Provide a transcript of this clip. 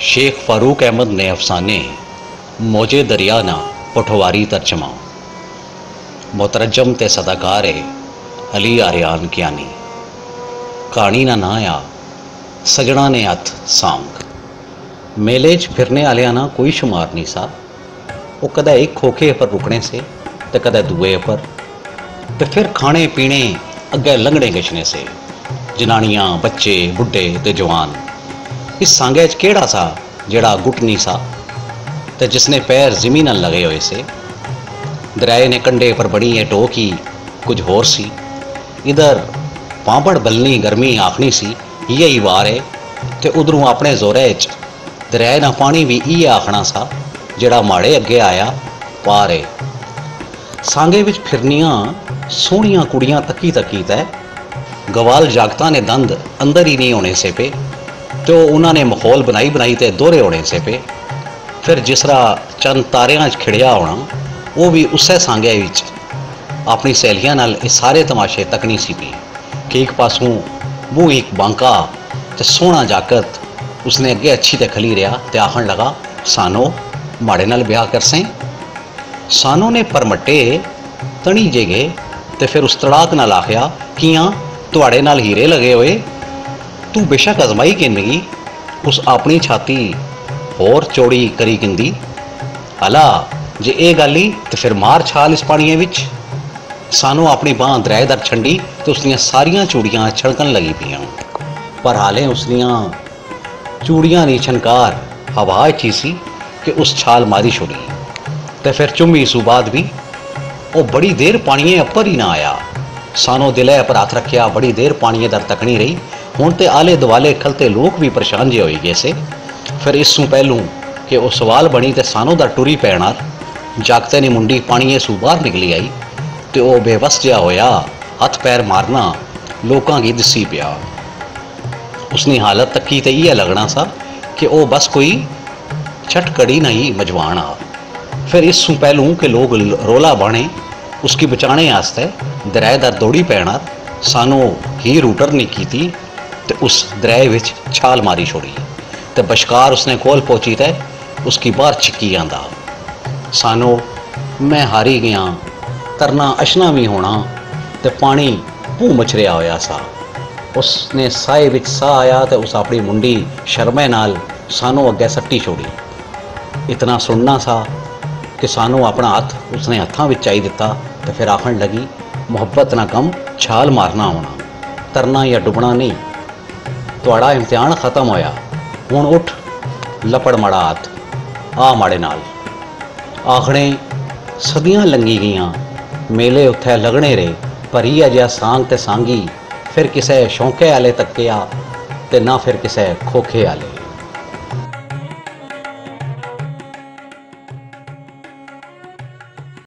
शेख फारूक अहमद ने अफसाने मौजे दरिया ना पठवारी तर्जमा मुतरजम ते सदाकार अली आर्यान कियानी कहानी ना नाया सजना ने हथ सांग मेले च फिरने आलिया ना कोई शुमार नहीं सा। वो कदे एक खोखे पर रुकने से तो कदे दुए पर तो फिर खाने पीने अगे लंघने गिछने से जनानियां बच्चे बुढ़े ते जवान। इस सांगे च केड़ा सा जेड़ा गुट नहीं सा ते जिसने पैर जमीन न लगे हुए से। दरिया ने कंडे पर बनी है टोकी कुछ होर सी। इधर पांपड़ बलनी गर्मी आखनी सी यही वार है ते उधरों अपने जोरे च दरिया ना पानी भी इये आखना सा जेड़ा माड़े अगे आया पार है। सांगे विच फिरनियां सोहनियां कुड़ियां तकी तकी तै गवाल जागतां ने दंद अंदर ही नहीं होने से पे तो उन्होंने माहौल बनाई बनाई ते दोहरे होने से पे। फिर जिसरा चंद तारियां च खिड़िया होना वो भी उससे सांगे विच अपनी सहेलियां नाल इस सारे तमाशे तकनी सी पी कि एक पासों वो एक बांका ते सोहना जागत उसने अगे अच्छी ते खली रहा ते आखन लगा सानो माड़े नाल ब्याह कर सें। सानो ने परमट्टे तनी जे गए ते फिर उस तड़ाक नाल आखिया कियां तुहाड़े नाल हीरे लगे हुए तू बेशक अजमाई किन्नगी। उस अपनी छाती होर चौड़ी करी किंदी अला जे ए गल ही तो फिर मार छाल इस पानिए विच। सानू अपनी बांह दरिया दर छंडी तो उसदियां सारियां चूड़ियां छड़कन लगी पियां पर हालें उसदियां चूड़ियां नी छनकार हवा ची सी कि उस छाल मारी छोड़ी तो फिर चुम्मी सू बाद भी वो बड़ी देर पानिए अपर ही ना आया। सानो दिले पर हाथ रखिया बड़ी देर पानिए दर तकनी रही। हुण ते आले दुआले खलते लोग भी परेशान जे होई गए से। फिर इसू पहलू कि वह सवाल बनी तो सानों दा टुरी पैना जागते ने मुंडी पानिए सू बाहर निकली आई तो वह बेबस जहा होया हथ पैर मारना लोगों की दिसी पिया। उसनी हालत तकी तो यह लगना सा कि वह बस कोई छटकड़ी नहीं मजवान आ। फिर इसू पहलू कि लोग रोला बाने उसकी बचाने आस्ते दरिया दर दौड़ी पैना सानू ही रूटर नहीं की थी तो उस दरिया विच छाल मारी छोड़ी तो बशकार उसने कोल पहुंची तो उसकी बाहर छिक्की आंदा। सानो मैं हारी गया तरना अशना भी होना तो पानी भू मचरिया होया सा। उसने साए विच सा आया तो उस अपनी मुंडी शर्मे नाल सानू अगे सट्टी छोड़ी। इतना सुनना सा कि सानू अपना हथ उसने हत्थां विच चाई दिता तो फिर आखन लगी मुहब्बत ना कम छाल मारना होना तरना या डुबना नहीं। तुहाड़ा इम्तिहान खत्म होया हुण उठ लपड़ मड़ा हाथ आ माड़े नाल। आखने सदियां लंघी गईयां मेले उत्थे लगने रहे पर इह जिहा सांग ते सांगी फिर किसे शौके आले तक्किया ते ना फिर किसे खोखे आले।